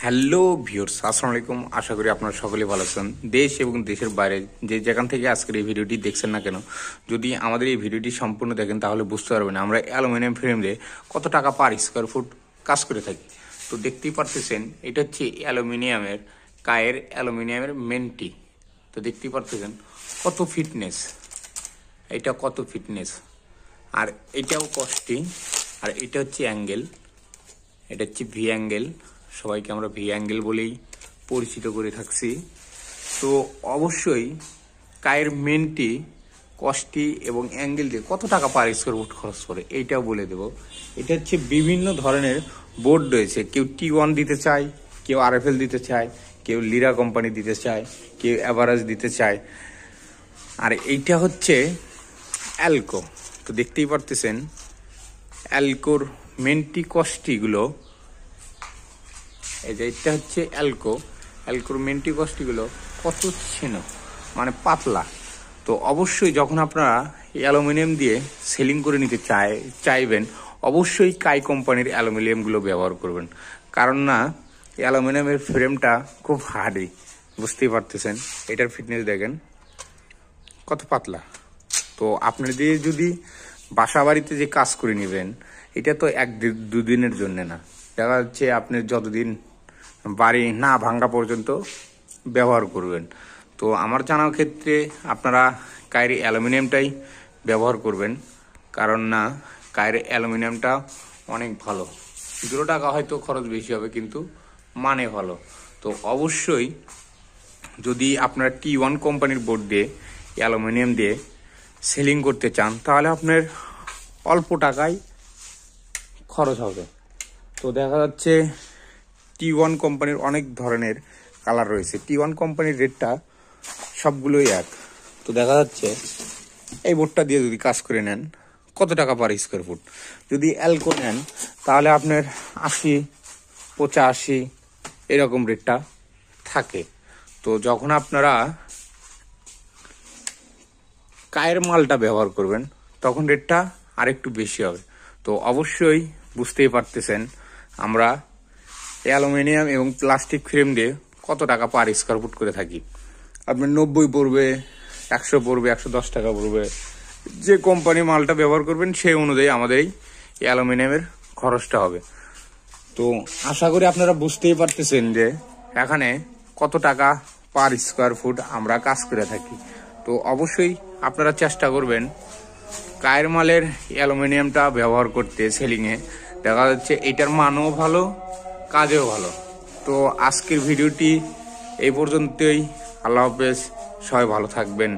Hello viewers, আসসালামু আলাইকুম। আশা করি আপনারা সকলেই ভালো আছেন। দেশ এবং দেশের বাইরে যে যেখান থেকে আজকের এই ভিডিওটি দেখছেন না কেন, যদি আমাদের এই ভিডিওটি সম্পূর্ণ দেখেন তাহলে বুঝতে পারবেন আমরা অ্যালুমিনিয়াম ফ্রেম দিয়ে কত টাকা পার স্কোয়ার ফুট কাজ করে থাকি। তো দেখতেই পারতেছেন এটা হচ্ছে অ্যালুমিনিয়ামের কায়ের অ্যালুমিনিয়ামের মেনটি। তো দেখতেই পারতেছেন কত ফিটনেস, এটা কত ফিটনেস, আর এটাও কস্টিং, আর এটা হচ্ছে অ্যাঙ্গেল, এটা হচ্ছে ভি অ্যাঙ্গেল। সবাইকে আমরা ভি অ্যাঙ্গেল বলেই পরিচিত করে থাকছি। তো অবশ্যই কায়ের মেনটি, কস্টি এবং অ্যাঙ্গেল দিয়ে কত টাকা পার স্কোয়ার ফুট খরচ করে এইটাও বলে দেব। এটা হচ্ছে বিভিন্ন ধরনের বোর্ড রয়েছে, কেউ T1 দিতে চায়, কেউ RFL দিতে চায়, কেউ লিরা কোম্পানি দিতে চায়, কেউ অ্যাভারেজ দিতে চায়, আর এইটা হচ্ছে অ্যালকো। তো দেখতেই পারতেছেন অ্যালকোর মেনটি কস্টিগুলো, এই যে এটা হচ্ছে অ্যালকোর মেন্টি কস্টিগুলো কত ছিল, মানে পাতলা। তো অবশ্যই যখন আপনারা অ্যালুমিনিয়াম দিয়ে সেলিং করে নিতে চাইবেন, অবশ্যই কাই কোম্পানির অ্যালুমিনিয়ামগুলো ব্যবহার করবেন, কারণ না অ্যালুমিনিয়ামের ফ্রেমটা খুব হার্ডি। বুঝতেই পারতেছেন এটার ফিটনেস দেখেন কত পাতলা। তো আপনার দিয়ে যদি বাসা বাড়িতে যে কাজ করে নেবেন, এটা তো এক দুদিনের জন্য না, দেখা যাচ্ছে আপনি যতদিন বাড়ি না ভাঙ্গা পর্যন্ত ব্যবহার করবেন। তো আমার জানার ক্ষেত্রে আপনারা কায়ের অ্যালুমিনিয়ামটাই ব্যবহার করবেন, কারণ না কায়ের অ্যালুমিনিয়ামটা অনেক ভালো। 2 টাকা হয়তো খরচ বেশি হবে, কিন্তু মানে ভালো। তো অবশ্যই যদি আপনারা T1 কোম্পানির বোর্ড দিয়ে অ্যালুমিনিয়াম দিয়ে সেলিং করতে চান, তাহলে আপনার অল্প টাকায় খরচ হবে। তো দেখা যাচ্ছে T1 কোম্পানির অনেক ধরনের কালার রয়েছে। T1 কোম্পানির রেটটা সবগুলোই এক। তো দেখা যাচ্ছে এই বোর্ডটা দিয়ে যদি কাজ করে নেন কত টাকা পার স্কোয়ার ফুট। যদি অ্যালকো নেন তাহলে আপনার 80-85 এরকম রেটটা থাকে। তো যখন আপনারা কায়ের মালটা ব্যবহার করবেন তখন রেটটা আরেকটু বেশি হবে। তো অবশ্যই বুঝতেই পারতেছেন আমরা অ্যালুমিনিয়াম এবং প্লাস্টিক ফ্রেম দিয়ে কত টাকা পার স্কোয়ার ফুট করে থাকি। আপনার 90 পড়বে, 100 পড়বে, 110 টাকা পড়বে। যে কোম্পানি মালটা ব্যবহার করবেন সেই অনুযায়ী আমাদের এই অ্যালুমিনিয়ামের খরচটা হবে। তো আশা করি আপনারা বুঝতেই পারতেছেন যে এখানে কত টাকা পার স্কোয়ার ফুট আমরা কাজ করে থাকি। তো অবশ্যই আপনারা চেষ্টা করবেন কায়ের মালের অ্যালুমিনিয়ামটা ব্যবহার করতে সেলিংয়ে। দেখা যাচ্ছে এটার মানও ভালো, কাজেও ভালো। তো আজকের ভিডিওটি এই পর্যন্তই। আল্লাহ হাফেজ, সবাই ভালো থাকবেন।